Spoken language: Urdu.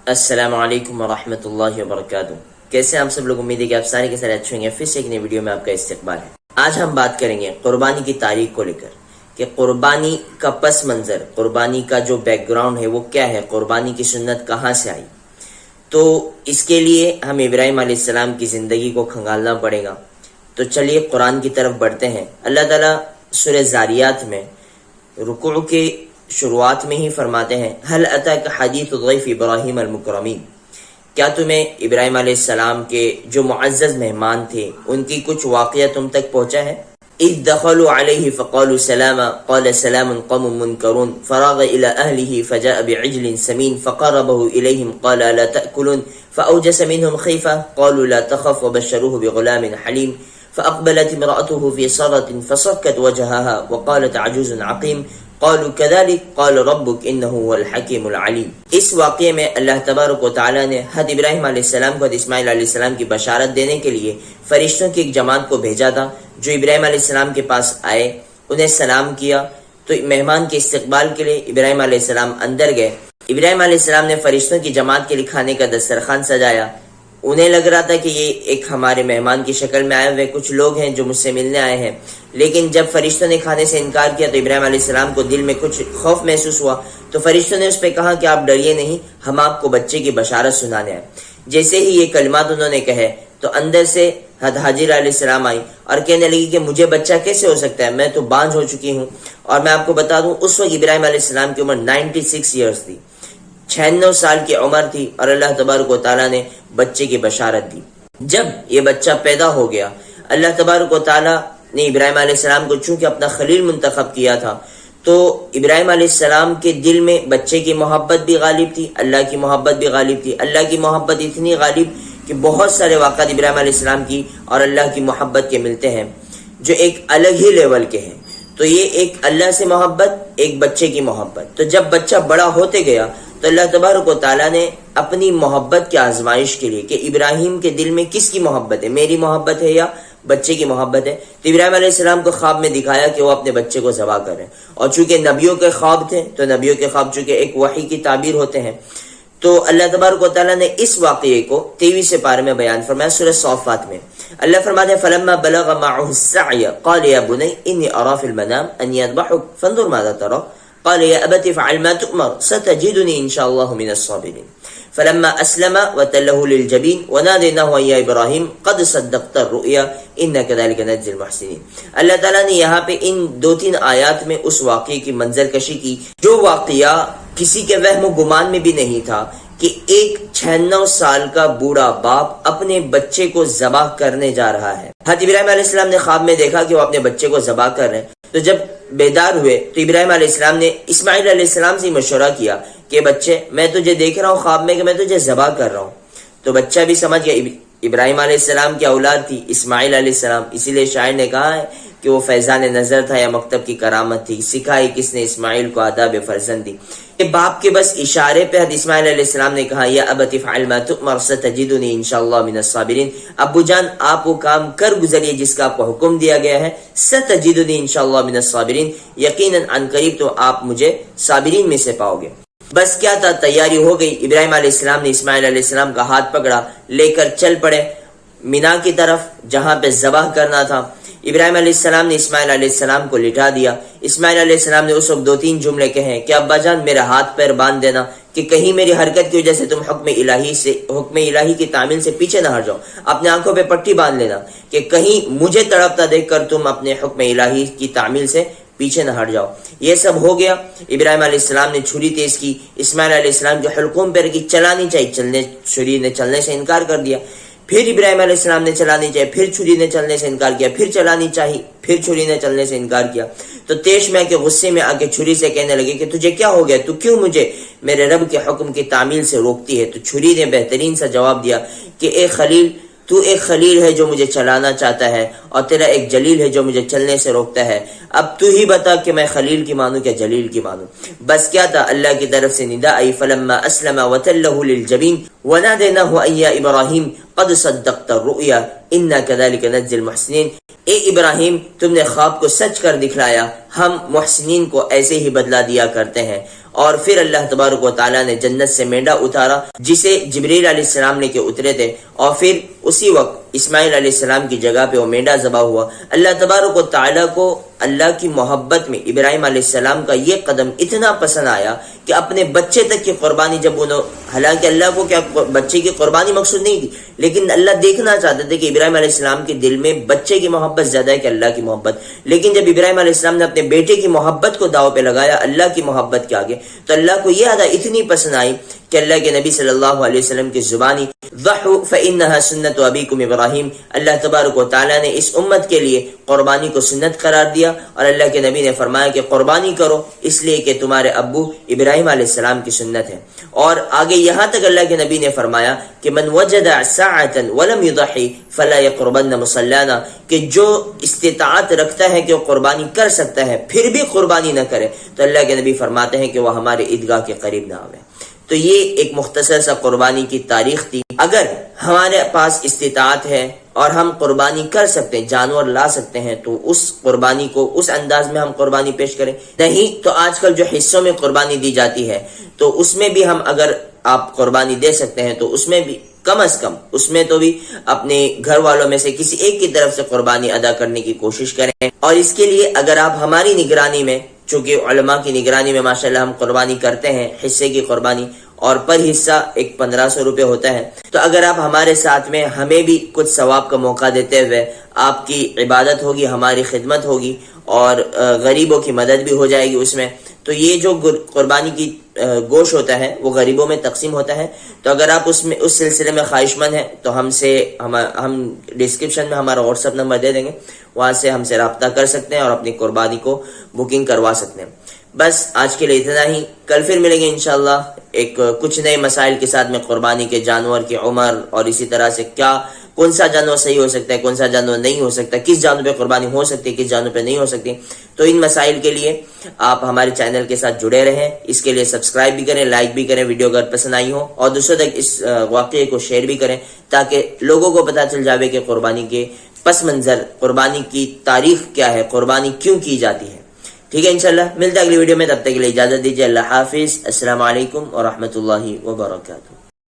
السلام علیکم ورحمۃ اللہ وبرکاتہ۔ کیسے آپ سب لوگ؟ امید ہے کہ آپ سارے کے سارے اچھے ہوں گے۔ پھر سے ایک نئی ویڈیو میں آپ کا استقبال ہے۔ آج ہم بات کریں گے قربانی کی تاریخ کو لے کر کہ قربانی کا پس منظر، قربانی کا جو بیک گراؤنڈ ہے وہ کیا ہے، قربانی کی سنت کہاں سے آئی۔ تو اس کے لیے ہم ابراہیم علیہ السلام کی زندگی کو کھنگالنا پڑے گا۔ تو چلیے قرآن کی طرف بڑھتے ہیں۔ اللہ تعالیٰ سورہ زاریات میں رکوع کے شروعات میں ہی فرماتے ہیں هل اتاک حدیث ضیف ابراہیم المکرمین، کیا تمہیں ابراہیم علیہ السلام کے جو معزز مہمان تھے ان کی کچھ واقعہ تم تک پہنچا ہے؟ اذ دخلوا علیہ فقالوا سلاما قال سلام قوم منکرون فراغ الى اہلہ فجاء بعجل سمین فقربه الیہم قال لا تأکلون فاوجس منهم خیفہ قالوا لا تخف وبشروه بغلام حلیم فاقبلت امرأته في صرة فصكت وجهها وقالت عجوز عقیم قالوا كذلك قال ربك انه هو الحکیم العلیم۔ اس واقعے میں اللہ تبارک و تعالیٰ نے حضرت ابراہیم علیہ السلام کو اسماعیل علیہ السلام کی بشارت دینے کے لیے فرشتوں کی ایک جماعت کو بھیجا تھا جو ابراہیم علیہ السلام کے پاس آئے، انہیں سلام کیا۔ تو مہمان کے استقبال کے لیے ابراہیم علیہ السلام اندر گئے۔ ابراہیم علیہ السلام نے فرشتوں کی جماعت کے لیے کھانے کا دسترخوان سجایا۔ انہیں لگ رہا تھا کہ یہ ایک ہمارے مہمان کی شکل میں آئے ہوئے کچھ لوگ ہیں جو مجھ سے ملنے آئے ہیں، لیکن جب فرشتوں نے کھانے سے انکار کیا تو ابراہیم علیہ السلام کو دل میں کچھ خوف محسوس ہوا۔ تو فرشتوں نے اس پہ کہا کہ آپ ڈریے نہیں، ہم آپ کو بچے کی بشارت سنانے آئے۔ جیسے ہی یہ کلمات انہوں نے کہے تو اندر سے حضرت حاجرہ علیہ السلام آئی اور کہنے لگی کہ مجھے بچہ کیسے ہو سکتا ہے، میں تو بانجھ ہو چکی ہوں۔ اور میں آپ کو بتا دوں اس وقت ابراہیم علیہ السلام کی عمر 96 ایئرس تھی، 96 سال کی عمر تھی، اور اللہ تبارک و تعالیٰ نے بچے کی بشارت دی۔ جب یہ بچہ پیدا ہو گیا، اللہ تبارک و تعالیٰ نے ابراہیم علیہ السلام کو چونکہ اپنا خلیل منتخب کیا تھا تو ابراہیم علیہ السلام کے دل میں بچے کی محبت بھی غالب تھی، اللہ کی محبت بھی غالب تھی۔ اللہ کی محبت اتنی غالب کہ بہت سارے واقعات ابراہیم علیہ السلام کی اور اللہ کی محبت کے ملتے ہیں جو ایک الگ ہی لیول کے ہیں۔ تو یہ ایک اللہ سے محبت، ایک بچے کی محبت۔ تو جب بچہ بڑا ہوتے گیا تو اللہ تبارک و تعالیٰ نے اپنی محبت کی آزمائش کے لیے کہ ابراہیم کے دل میں کس کی محبت ہے، میری محبت ہے یا بچے کی محبت ہے، تو ابراہیم علیہ السلام کو خواب میں دکھایا کہ وہ اپنے بچے کو ذبح کریں۔ اور چونکہ نبیوں کے خواب تھے تو نبیوں کے خواب چونکہ ایک وحی کی تعبیر ہوتے ہیں، تو اللہ تبارک و تعالیٰ نے اس واقعے کو 23 پارے میں بیان فرمایا سورہ صافات میں۔ اللہ فرماتے ہیں فلما بلغ معه السعي قال يا بني اني ارى في المنام ان يذبحك فانظر ماذا ترى قال يا ابت افعل ما تؤمر ستجدني ان شاء الله من الصابرين فلما اسلم وتله للجبين وناديناه يا ابراهيم قد صدقت الرؤيا انا كذلك نجزي المحسنين۔ اللہ تعالیٰ نے یہاں پہ ان 2-3 آیات میں اس واقعے کی منظر کشی کی جو واقعہ کسی کے وہم و گمان میں بھی نہیں تھا کہ ایک 96 سال کا بوڑھا باپ اپنے بچے کو ذبح کرنے جا رہا ہے۔ حضرت ابراہیم علیہ السلام نے خواب میں دیکھا کہ وہ اپنے بچے کو ذبح کر رہے ہیں، تو جب بیدار ہوئے تو ابراہیم علیہ السلام نے اسماعیل علیہ السلام سے مشورہ کیا کہ بچے میں تجھے دیکھ رہا ہوں خواب میں کہ میں تجھے ذبح کر رہا ہوں۔ تو بچہ بھی سمجھ گیا ابراہیم علیہ السلام کی اولاد تھی اسماعیل علیہ السلام، اسی لیے شاعر نے کہا ہے کہ وہ فیضان نظر تھا یا مکتب کی کرامت تھی، سکھائی کس نے اسماعیل کو آداب فرزندی۔ کہ باپ کے بس اشارے پہ حضرت اسماعیل علیہ السلام نے کہا یا ابت افعل ما تؤمر ستجدنی انشاءاللہ من الصابرین، ابو جان آپ وہ کام کر گزریے جس کا آپ کو حکم دیا گیا ہے، ستجدنی انشاءاللہ من الصابرین، یقیناً ان قریب تو آپ مجھے صابرین میں سے پاؤ گے۔ بس کیا تھا، تیاری ہو گئی۔ ابراہیم علیہ السلام نے اسماعیل علیہ السلام کا ہاتھ پکڑا، لے کر چل پڑے مینا کی طرف جہاں پہ ذبح کرنا تھا۔ ابراہیم علیہ السلام نے اسماعیل علیہ السلام کو لٹا دیا۔ اسماعیل علیہ السلام نے اس وقت 2-3 جملے کہے کہ ابا جان میرا ہاتھ پیر باندھ دینا کہ کہیں میری حرکت کی وجہ سے تم حکم الہی کی تعمیل سے پیچھے نہ ہٹ جاؤ، اپنے آنکھوں پہ پٹی باندھ لینا کہ کہیں مجھے تڑپتا دیکھ کر تم اپنے حکم الہی کی تعمیل سے پیچھے نہ ہٹ جاؤ۔ یہ سب ہو گیا۔ ابراہیم علیہ السلام نے چھری تیز کی، اسماعیل علیہ السلام جو حلقوم پہ رکھی چلانی چاہیے، چھری نے چلنے سے انکار کر دیا۔ پھر ابراہیم علیہ السلام نے چلانی چاہیے، پھر چھری نے چلنے سے انکار کیا، پھر چلانی چاہیے، پھر چھری نے چلنے سے انکار کیا۔ تو تیش میں کے غصے میں آ کے چھری سے کہنے لگے کہ تجھے کیا ہو گیا، تو کیوں مجھے میرے رب کے حکم کی تعمیل سے روکتی ہے؟ تو چھری نے بہترین سا جواب دیا کہ اے خلیل، تو ایک خلیل ہے جو مجھے چلانا چاہتا ہے اور تیرا ایک جلیل ہے جو مجھے چلنے سے روکتا ہے، اب تو ہی بتا کہ میں خلیل کی مانوں کیا جلیل کی مانوں۔ بس کیا تھا، اللہ کی طرف سے ندا آئی فلما اسلم وتلہ للجبین ونادیناہ ان یا ابراہیم قد صدقت الرؤیا انا کذلک نجزی المحسنین، اے ابراہیم تم نے خواب کو سچ کر دکھلایا، ہم محسنین کو ایسے ہی بدلہ دیا کرتے ہیں۔ اور پھر اللہ تبارک و تعالیٰ نے جنت سے مینڈا اتارا جسے جبریل علیہ السلام لے کے اترے تھے، اور پھر اسی وقت اسماعیل علیہ السلام کی جگہ پہ وہ مینڈا ذبح ہوا۔ اللہ تبارک و تعالیٰ کو اللہ کی محبت میں ابراہیم علیہ السلام کا یہ قدم اتنا پسند آیا کہ اپنے بچے تک کی قربانی جب انہوں، حالانکہ اللہ کو کیا بچے کی قربانی مقصود نہیں تھی، لیکن اللہ دیکھنا چاہتے تھے کہ ابراہیم علیہ السلام کے دل میں بچے کی محبت زیادہ ہے کہ اللہ کی محبت، لیکن جب ابراہیم علیہ السلام نے اپنے بیٹے کی محبت کو داؤ پہ لگایا اللہ کی محبت کے آگے، تو اللہ کو یہ ادا اتنی پسند آئی کہ اللہ کے نبی صلی اللہ علیہ وسلم کی زبانی ضحوا فإنها سنت ابیکم ابراہیم، اللہ تبارک و تعالیٰ نے اس امت کے لیے قربانی کو سنت قرار دیا، اور اللہ کے نبی نے فرمایا کہ قربانی کرو اس لیے کہ تمہارے ابو ابراہیم علیہ السلام کی سنت ہے۔ اور آگے یہاں تک اللہ کے نبی نے فرمایا کہ من وجد ساعة ولم يضحي فلا يقربن مصلانا، کہ جو استطاعت رکھتا ہے کہ وہ قربانی کر سکتا ہے پھر بھی قربانی نہ کرے، تو اللہ کے نبی فرماتے ہیں کہ وہ ہمارے عیدگاہ کے قریب نہ آوے۔ تو یہ ایک مختصر سا قربانی کی تاریخ تھی۔ اگر ہمارے پاس استطاعت ہے اور ہم قربانی کر سکتے ہیں، جانور لا سکتے ہیں، تو اس قربانی کو اس انداز میں ہم قربانی پیش کریں، نہیں تو آج کل جو حصوں میں قربانی دی جاتی ہے تو اس میں بھی ہم اگر آپ قربانی دے سکتے ہیں تو اس میں بھی کم از کم اس میں تو بھی اپنے گھر والوں میں سے کسی ایک کی طرف سے قربانی ادا کرنے کی کوشش کریں۔ اور اس کے لیے اگر آپ ہماری نگرانی میں، چونکہ علماء کی نگرانی میں ماشاءاللہ ہم قربانی کرتے ہیں، حصے کی قربانی، اور پر حصہ ایک 1500 روپے ہوتا ہے، تو اگر آپ ہمارے ساتھ میں ہمیں بھی کچھ ثواب کا موقع دیتے ہوئے، آپ کی عبادت ہوگی، ہماری خدمت ہوگی، اور غریبوں کی مدد بھی ہو جائے گی اس میں، تو یہ جو قربانی کی گوشت ہوتا ہے وہ غریبوں میں تقسیم ہوتا ہے۔ تو اگر آپ اس سلسلے میں خواہش مند ہیں تو ہم ڈسکرپشن میں ہمارا واٹس ایپ نمبر دے دیں گے، وہاں سے ہم سے رابطہ کر سکتے ہیں اور اپنی قربانی کو بکنگ کروا سکتے ہیں۔ بس آج کے لیے اتنا ہی، کل پھر ملیں گے انشاءاللہ ایک کچھ نئے مسائل کے ساتھ میں، قربانی کے جانور کی عمر، اور اسی طرح سے کون سا جانور صحیح ہو سکتا ہے، کون سا جانور نہیں ہو سکتا، کس جانور پہ قربانی ہو سکتی ہے، کس جانور پہ نہیں ہو سکتی۔ تو ان مسائل کے لیے آپ ہمارے چینل کے ساتھ جڑے رہیں، اس کے لیے سبسکرائب بھی کریں، لائک بھی کریں ویڈیو اگر پسند آئی ہو، اور دوسروں تک اس واقعے کو شیئر بھی کریں تاکہ لوگوں کو پتہ چل جاوے کہ قربانی کے پس منظر، قربانی کی تاریخ کیا ہے، قربانی کیوں کی جاتی ہے۔ ٹھیک ہے، انشاءاللہ ملتے ہیں اگلی ویڈیو میں، تب تک کے لیے اجازت دیجیے، اللہ حافظ، السلام علیکم ورحمۃ اللہ وبرکاتہ۔